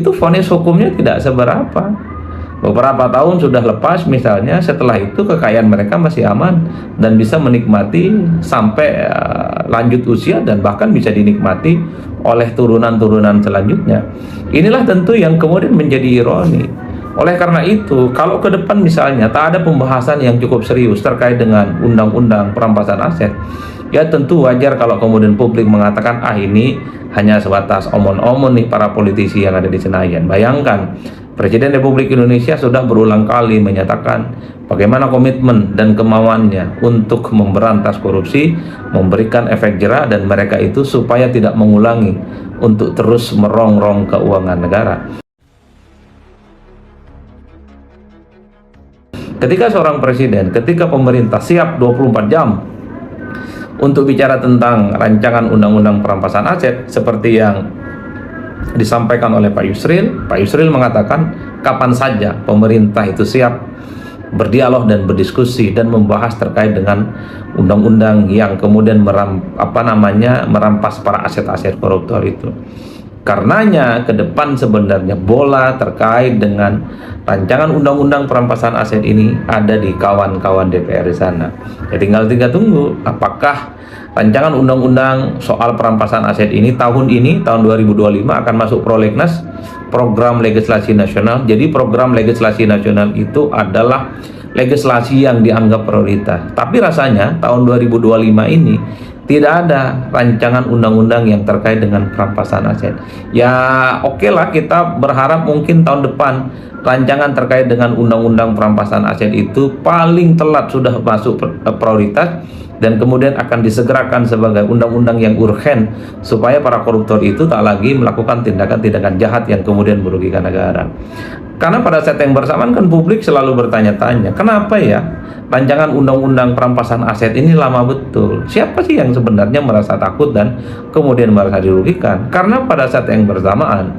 itu vonis hukumnya tidak seberapa. Beberapa tahun sudah lepas misalnya, setelah itu kekayaan mereka masih aman dan bisa menikmati sampai lanjut usia, dan bahkan bisa dinikmati oleh turunan-turunan selanjutnya. Inilah tentu yang kemudian menjadi ironi. Oleh karena itu, kalau ke depan misalnya tak ada pembahasan yang cukup serius terkait dengan undang-undang perampasan aset, ya tentu wajar kalau kemudian publik mengatakan, ah ini hanya sebatas omon-omon nih para politisi yang ada di Senayan. Bayangkan, Presiden Republik Indonesia sudah berulang kali menyatakan bagaimana komitmen dan kemauannya untuk memberantas korupsi, memberikan efek jera dan mereka itu supaya tidak mengulangi untuk terus merongrong keuangan negara. Ketika seorang presiden, ketika pemerintah siap 24 jam untuk bicara tentang rancangan undang-undang perampasan aset seperti yang disampaikan oleh Pak Yusril mengatakan kapan saja pemerintah itu siap berdialog dan berdiskusi dan membahas terkait dengan undang-undang yang kemudian merampas para aset-aset koruptor itu. Karenanya ke depan sebenarnya bola terkait dengan rancangan undang-undang perampasan aset ini ada di kawan-kawan DPR di sana. Ya tinggal tunggu apakah rancangan undang-undang soal perampasan aset ini tahun 2025 akan masuk prolegnas, program legislasi nasional. Jadi program legislasi nasional itu adalah legislasi yang dianggap prioritas. Tapi rasanya tahun 2025 ini tidak ada rancangan undang-undang yang terkait dengan perampasan aset. Ya oke lah, kita berharap mungkin tahun depan rancangan terkait dengan undang-undang perampasan aset itu paling telat sudah masuk prioritas dan kemudian akan disegerakan sebagai undang-undang yang urgen supaya para koruptor itu tak lagi melakukan tindakan-tindakan jahat yang kemudian merugikan negara. Karena pada saat yang bersamaan kan publik selalu bertanya-tanya, kenapa ya rancangan undang-undang perampasan aset ini lama betul? Siapa sih yang sebenarnya merasa takut dan kemudian merasa dirugikan? Karena pada saat yang bersamaan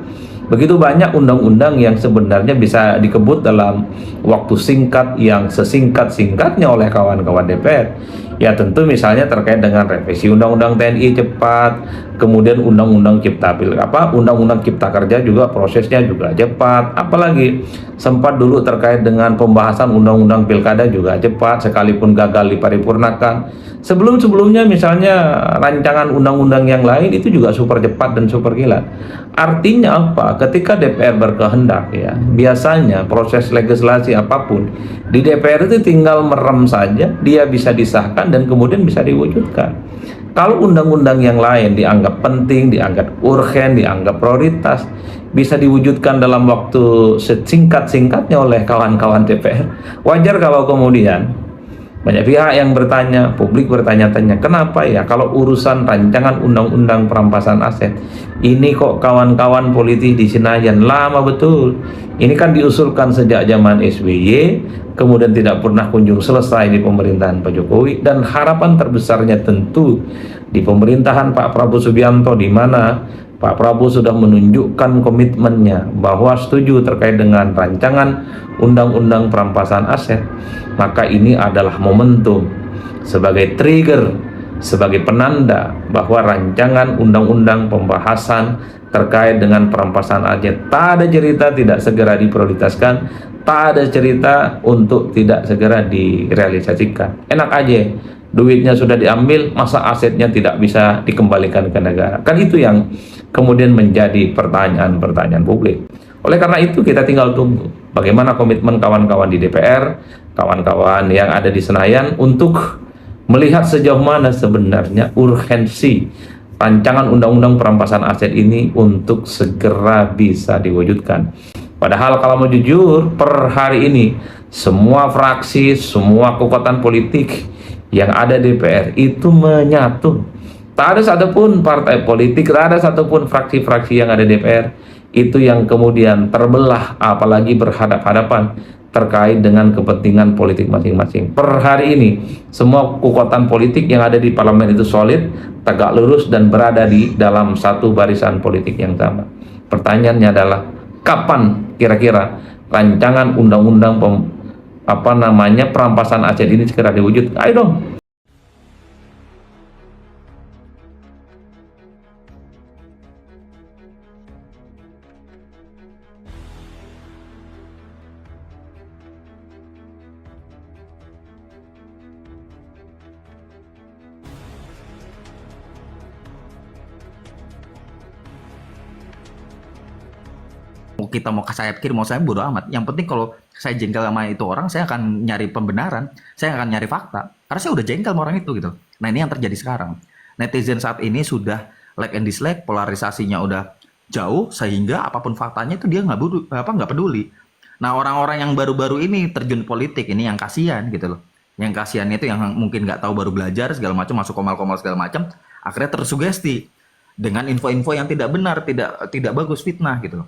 begitu banyak undang-undang yang sebenarnya bisa dikebut dalam waktu singkat yang sesingkat-singkatnya oleh kawan-kawan DPR. Ya tentu misalnya terkait dengan revisi undang-undang TNI cepat, kemudian undang-undang undang-undang cipta kerja juga prosesnya juga cepat, apalagi sempat dulu terkait dengan pembahasan undang-undang pilkada juga cepat sekalipun gagal diparipurnakan. Sebelum-sebelumnya misalnya rancangan undang-undang yang lain itu juga super cepat dan super kilat. Artinya apa? Ketika DPR berkehendak ya, biasanya proses legislasi apapun di DPR itu tinggal merem saja, dia bisa disahkan dan kemudian bisa diwujudkan. Kalau undang-undang yang lain dianggap penting, dianggap urgen, dianggap prioritas, bisa diwujudkan dalam waktu sesingkat-singkatnya oleh kawan-kawan DPR. Wajar kalau kemudian banyak pihak yang bertanya, publik bertanya-tanya, kenapa ya kalau urusan rancangan undang-undang perampasan aset ini kok kawan-kawan politik di Senayan lama betul. Ini kan diusulkan sejak zaman SBY, kemudian tidak pernah kunjung selesai di pemerintahan Pak Jokowi, dan harapan terbesarnya tentu di pemerintahan Pak Prabowo Subianto, di mana Pak Prabowo sudah menunjukkan komitmennya bahwa setuju terkait dengan rancangan undang-undang perampasan aset. Maka ini adalah momentum sebagai trigger, sebagai penanda bahwa rancangan undang-undang pembahasan terkait dengan perampasan aset tak ada cerita tidak segera diprioritaskan, tak ada cerita untuk tidak segera direalisasikan. Enak aja, duitnya sudah diambil, masa asetnya tidak bisa dikembalikan ke negara? Kan itu yang kemudian menjadi pertanyaan-pertanyaan publik. Oleh karena itu kita tinggal tunggu bagaimana komitmen kawan-kawan di DPR, kawan-kawan yang ada di Senayan untuk melihat sejauh mana sebenarnya urgensi rancangan undang-undang perampasan aset ini untuk segera bisa diwujudkan. Padahal kalau mau jujur, per hari ini semua fraksi, semua kekuatan politik yang ada di DPR itu menyatu. Tak ada satupun partai politik, tak ada satupun fraksi-fraksi yang ada di DPR itu yang kemudian terbelah, apalagi berhadap-hadapan terkait dengan kepentingan politik masing-masing. Per hari ini semua kekuatan politik yang ada di parlemen itu solid, tegak lurus, dan berada di dalam satu barisan politik yang sama. Pertanyaannya adalah kapan kira-kira rancangan undang-undang perampasan aset ini segera diwujud? Ayo dong. kita mau ke sayap kiri mau saya bodo amat. Yang penting kalau saya jengkel sama itu orang, saya akan nyari pembenaran, saya akan nyari fakta. Karena saya udah jengkel sama orang itu gitu. Nah ini yang terjadi sekarang. Netizen saat ini sudah like and dislike, polarisasinya udah jauh sehingga apapun faktanya itu dia nggak peduli. Nah orang-orang yang baru-baru ini terjun politik ini yang kasihan gitu loh. Yang kasihannya itu yang mungkin nggak tahu baru belajar segala macam, masuk komal-komal segala macam, akhirnya tersugesti dengan info-info yang tidak benar, tidak bagus, fitnah gitu loh.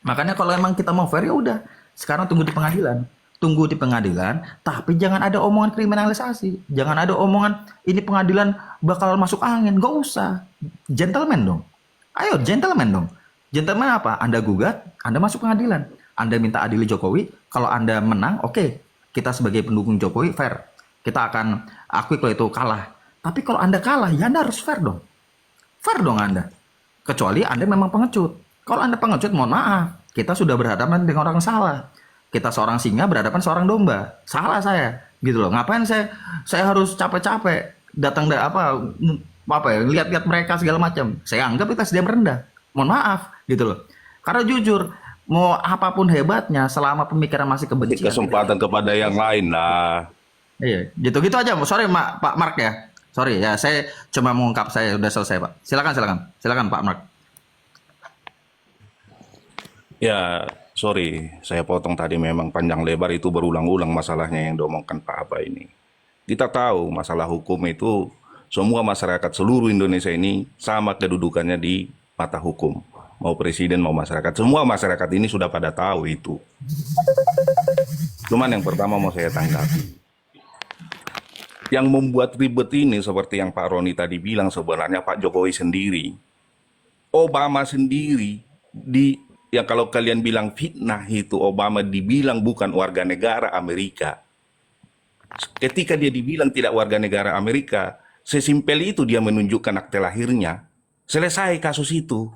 Makanya kalau emang kita mau fair ya udah, sekarang tunggu di pengadilan. Tunggu di pengadilan, tapi jangan ada omongan kriminalisasi. Jangan ada omongan ini pengadilan bakal masuk angin. Gak usah. Gentleman dong. Ayo gentleman dong. Gentleman apa? Anda gugat, Anda masuk pengadilan. Anda minta adili Jokowi, kalau Anda menang, oke. Kita sebagai pendukung Jokowi fair. Kita akan akui kalau itu kalah. Tapi kalau Anda kalah, ya Anda harus fair dong. Fair dong Anda. Kecuali Anda memang pengecut. Kalau Anda pengecut, mohon maaf. Kita sudah berhadapan dengan orang salah. Kita seorang singa berhadapan seorang domba. Salah saya. Gitu loh. Ngapain saya harus capek-capek datang dari apa ya, lihat-lihat mereka segala macam. Saya anggap itu SDM rendah. Mohon maaf, gitu loh. Karena jujur, mau apapun hebatnya selama pemikiran masih kebencian. Kesempatan kepada yang lain lah. Iya, gitu-gitu aja. Sorry Pak Mark ya. Sorry ya, saya cuma mengungkap, saya udah selesai Pak. Silakan Pak Mark. Ya, sorry, saya potong tadi, memang panjang lebar itu berulang-ulang masalahnya yang diomongkan Pak Aba ini. Kita tahu masalah hukum itu semua masyarakat seluruh Indonesia ini sama kedudukannya di mata hukum. Mau presiden, mau masyarakat. Semua masyarakat ini sudah pada tahu itu. Cuman yang pertama mau saya tanggapi. Yang membuat ribet ini seperti yang Pak Roni tadi bilang sebenarnya Pak Jokowi sendiri. Obama sendiri yang kalau kalian bilang fitnah itu, Obama dibilang bukan warga negara Amerika. Ketika dia dibilang tidak warga negara Amerika, sesimpel itu dia menunjukkan akte lahirnya. Selesai kasus itu.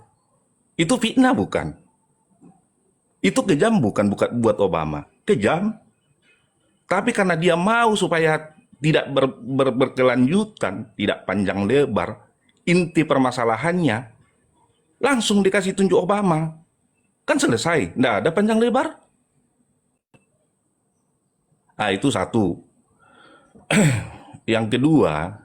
Itu fitnah bukan? Itu kejam bukan buat Obama? Kejam. Tapi karena dia mau supaya tidak berkelanjutan, tidak panjang lebar, inti permasalahannya langsung dikasih tunjuk Obama. Kan selesai, nggak ada panjang lebar. Nah itu satu. Yang kedua,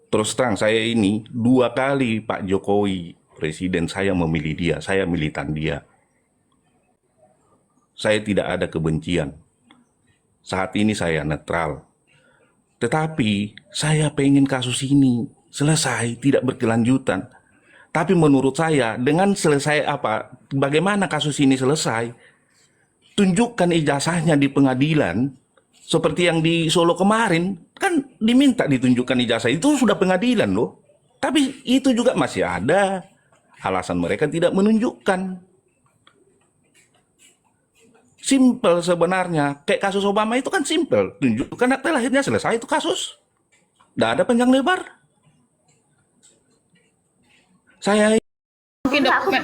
terus terang saya ini 2 kali Pak Jokowi presiden, saya memilih dia, saya militan dia. Saya tidak ada kebencian. Saat ini saya netral. Tetapi saya pengen kasus ini selesai, tidak berkelanjutan. Tapi menurut saya, dengan selesai apa, bagaimana kasus ini selesai, tunjukkan ijazahnya di pengadilan, seperti yang di Solo kemarin, kan diminta ditunjukkan ijazah, itu sudah pengadilan loh. Tapi itu juga masih ada alasan mereka tidak menunjukkan. Simple sebenarnya, kayak kasus Obama itu kan simple, tunjukkan akte lahirnya, selesai itu kasus. Nggak ada panjang lebar. Saya Mungkin dokumen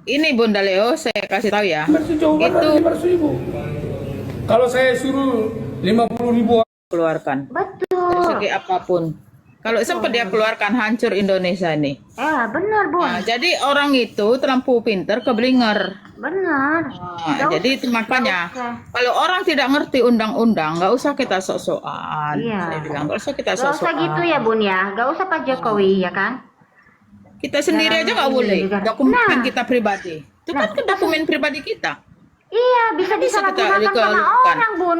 ini Bunda Leo saya kasih tahu ya. Itu 500.000. Kalau saya suruh 50.000 keluarkan dari Betul. segi apapun. Kalau sempat dia keluarkan, hancur Indonesia ini. Ya, benar, Bun. Nah, jadi orang itu terlampau pintar keblinger. Benar. Nah, Nggak jadi usah- itu makanya nggak usah. kalau orang tidak ngerti undang-undang, nggak usah kita sok-sokan. Iya. Saya bilang nggak usah kita Gak usah sok-sokan. gitu ya, Bun ya. Gak usah Pak Jokowi ya kan? Kita sendiri Nah, aja nggak iya boleh. juga. Dokumen Nah. kita pribadi. Itu kan Nah, dokumen pribadi kita. Iya, bisa Bisa kita disalahgunakan sama dikeluarkan. orang, Bun.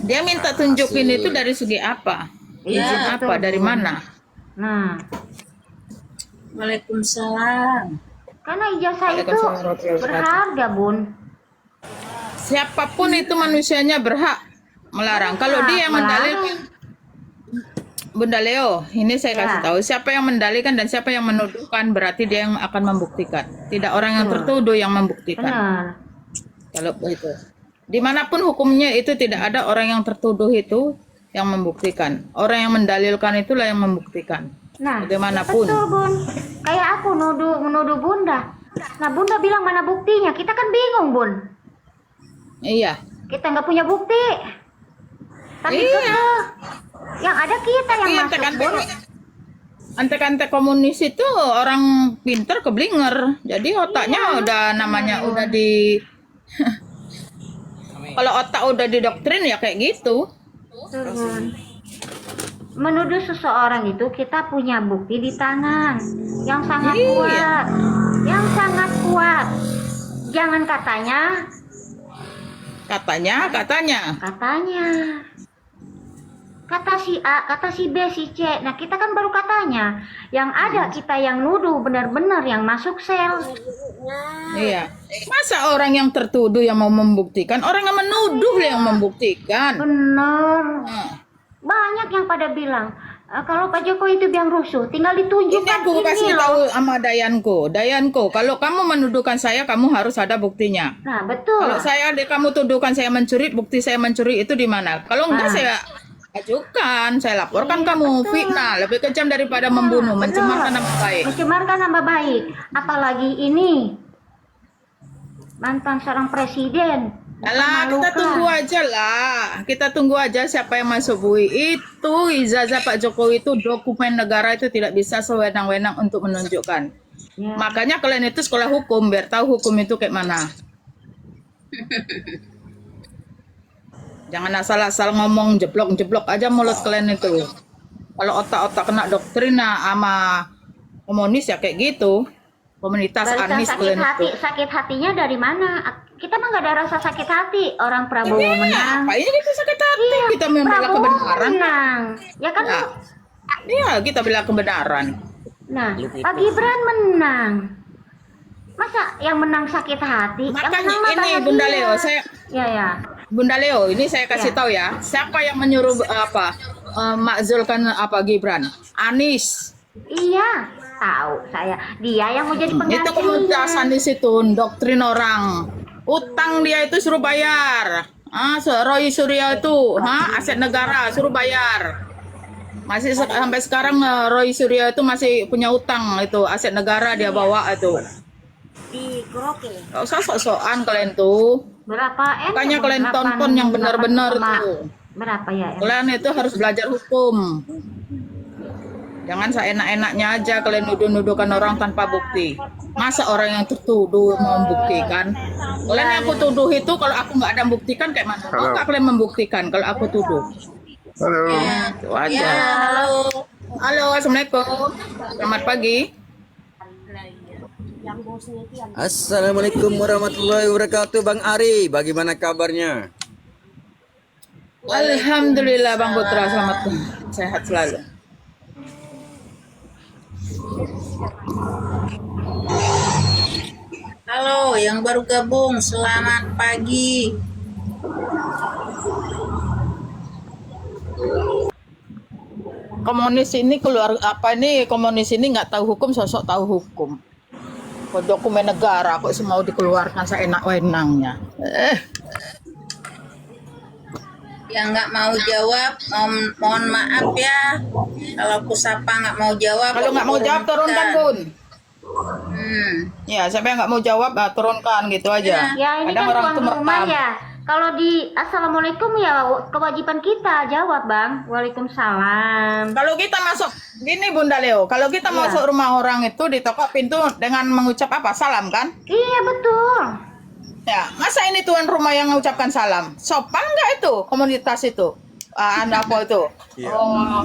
Dia minta tunjukin itu dari segi apa? Iya, Izin betul, apa? Dari Bun. mana? Nah, Waalaikumsalam. karena ijazah itu Waalaikumsalam warahmatullahi wabarakatuh. berharga, Bun. Siapapun itu manusianya berhak melarang. Kalau dia yang mendalilkan, Bunda Leo, ini saya kasih Ya. tahu, siapa yang mendalilkan dan siapa yang menuduhkan berarti dia yang akan membuktikan. Tidak orang yang tertuduh yang membuktikan. Benar. Kalau itu, dimanapun hukumnya itu tidak ada orang yang tertuduh itu yang membuktikan. Orang yang mendalilkan itulah yang membuktikan. Nah, Bagaimanapun. betul, Bun. Kayak aku menuduh Bunda. Nah, Bunda bilang mana buktinya? Kita kan bingung, Bun. Iya. Kita nggak punya bukti. Tapi Iya. kesel. Yang ada kita yang Iya, masuk, tekan Bun. antek-antek komunis itu orang pinter keblinger. Jadi otaknya udah namanya udah di kalau otak udah didoktrin ya kayak gitu. Turun. Menuduh seseorang itu kita punya bukti di tangan yang sangat Iya. kuat, yang sangat kuat. Jangan katanya, Katanya. kata si A, kata si B, si C. Nah kita kan baru katanya. Yang ada kita yang nuduh benar-benar yang masuk sel. Iya. Masa orang yang tertuduh yang mau membuktikan, orang yang menuduh yang membuktikan. Benar. Nah, Banyak yang pada bilang kalau Pak Jokowi itu biang rusuh, tinggal ini ditunjukkan aku kasih loh. tahu sama Dayanko, kalau kamu menuduhkan saya, kamu harus ada buktinya. Nah betul. Kalau kamu tuduhkan saya mencuri, bukti saya mencuri itu di mana? Kalau enggak saya ajukan, saya laporkan kamu fitnah, lebih kejam daripada membunuh, mencemarkan nama baik. Mencemarkan nama baik. Apalagi ini mantan seorang presiden. Alah, kita tunggu aja lah. Kita tunggu aja siapa yang masuk bui. Itu ijazah Pak Jokowi itu dokumen negara itu tidak bisa sewenang-wenang untuk menunjukkan. Ya. Makanya kalian itu sekolah hukum biar tahu hukum itu kayak mana. Jangan asal-asal ngomong jeblok-jeblok aja mulut kalian itu. Kalau otak-otak kena doktrin sama komunis ya kayak gitu. Komunitas Barisan Anies sakit kalian hati, itu. sakit hatinya dari mana? Kita mah nggak ada rasa sakit hati. Orang Prabowo menang. Apa ini kita sakit hati? Iya, Kita membela Prabowo kebenaran. menang. Ya kan? Ya. Iya, kita bela kebenaran. Nah, Pak Gibran menang. Masa yang menang sakit hati? Makanya yang menang mah ini bahagia. Bunda Leo, Ya. Bunda Leo, ini saya kasih Ya. tahu ya. Siapa yang menyuruh makzulkan Gibran? Anies. Iya, tahu saya. Dia yang mau jadi Itu komunitas penggantinya. Anies itu doktrin orang. Utang dia itu suruh bayar. Roy Suryo itu, aset negara suruh bayar. Masih sampai sekarang Roy Suryo itu masih punya utang itu, aset negara dia bawa itu. Gak usah sok-sokan kalian tuh. Berapa Makanya kalian tonton yang benar-benar tuh. Berapa ya? Kalian itu harus belajar hukum. Jangan seenak-enaknya aja kalian nuduh-nuduhkan orang tanpa bukti. Masa orang yang tertuduh mau membuktikan? Kalian yang aku tuduh itu kalau aku nggak ada buktikan kayak mana? Mau nggak kalian membuktikan kalau aku tuduh? Halo. Itu aja. Halo, assalamualaikum. Selamat pagi. Assalamualaikum warahmatullahi wabarakatuh, Bang Ari. Bagaimana kabarnya? Alhamdulillah Bang Putra, selamat sehat selalu. Halo, yang baru gabung, selamat pagi. Komunis ini keluar komunis ini nggak tahu hukum, sosok tahu hukum. Kok dokumen negara kok semua dikeluarkan seenak-wenangnya. Yang nggak mau jawab, mohon maaf ya. Kalau aku sapa nggak mau jawab. Kalau nggak mau jawab turunkan Bun. Ya, siapa yang nggak mau jawab turunkan gitu aja. Ya ini Kadang kan orang tuan itu rumah merekam. ya. Kalau di Assalamualaikum ya kewajiban kita jawab Bang. Waalaikumsalam. Kalau kita masuk gini Bunda Leo, kalau kita Iya. masuk rumah orang itu ditotok pintu dengan mengucap apa? Salam kan? Iya betul. Ya, masa ini tuan rumah yang mengucapkan salam? Sopan nggak itu komunitas itu? Anda apa itu? Oh,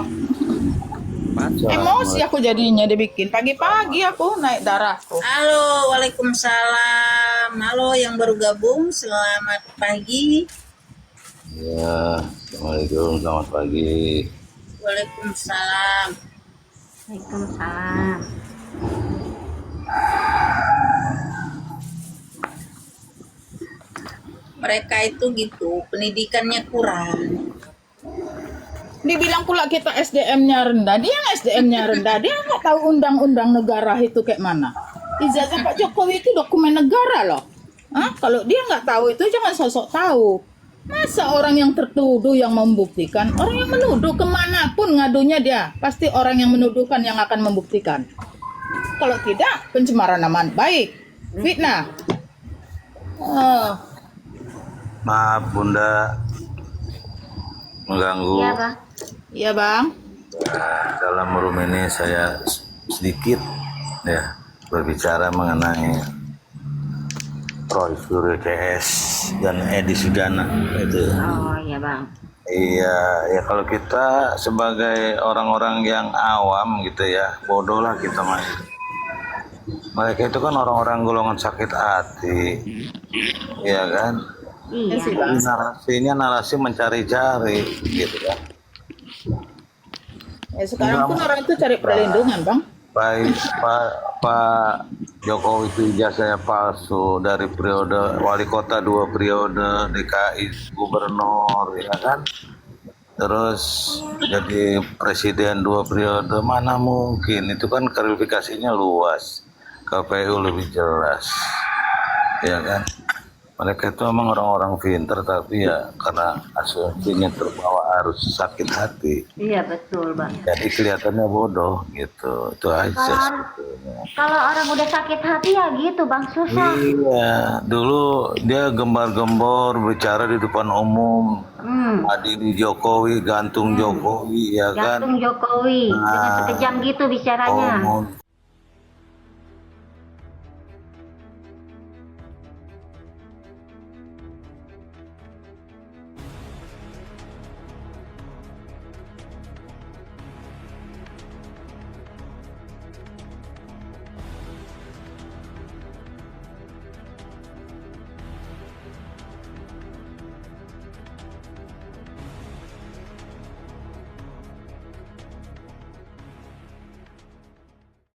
emosi aku jadinya dibikin. Pagi-pagi aku naik darahku. Halo, waalaikumsalam. Halo, yang baru gabung, selamat pagi. Ya, assalamualaikum, selamat pagi. Waalaikumsalam. Waalaikumsalam. Mereka itu gitu, pendidikannya kurang. Dibilang pula kita SDM-nya rendah. Dia yang SDM-nya rendah. Dia nggak tahu undang-undang negara itu kayak mana. Ijazah Pak Jokowi itu dokumen negara loh. Kalau dia nggak tahu itu jangan sosok tahu. Masa orang yang tertuduh yang membuktikan? Orang yang menuduh kemanapun ngadunya dia. Pasti orang yang menuduhkan yang akan membuktikan. Kalau tidak, pencemaran nama baik. Fitnah. Maaf Bunda mengganggu. Iya Bang. Iya Bang. Nah, dalam room ini saya sedikit ya berbicara mengenai Roy Suryo CS dan Edi Sugana itu. Oh iya bang. Iya, ya kalau kita sebagai orang-orang yang awam gitu ya, bodoh lah kita main. Mereka itu kan orang-orang golongan sakit hati, ya kan? Iya. sih bang. Narasinya narasi mencari-cari, gitu kan? Sekarang pun orang itu cari perlindungan bang. Baik Pak Jokowi itu ijazahnya palsu dari periode wali kota 2 periode, DKI gubernur, ya kan? Terus jadi presiden 2 periode, mana mungkin? Itu kan klarifikasinya luas, KPU lebih jelas, ya kan? Mereka itu memang orang-orang pinter, tapi ya karena asumsinya terbawa arus sakit hati, Iya betul bang. jadi kelihatannya bodoh gitu. Itu aja sebetulnya. Kalau orang udah sakit hati ya gitu bang, susah. Iya, dulu dia gembar-gembor bicara di depan umum, adili Jokowi, gantung Jokowi, ya kan? Gantung Jokowi dengan sekejam gitu bicaranya. Ngomong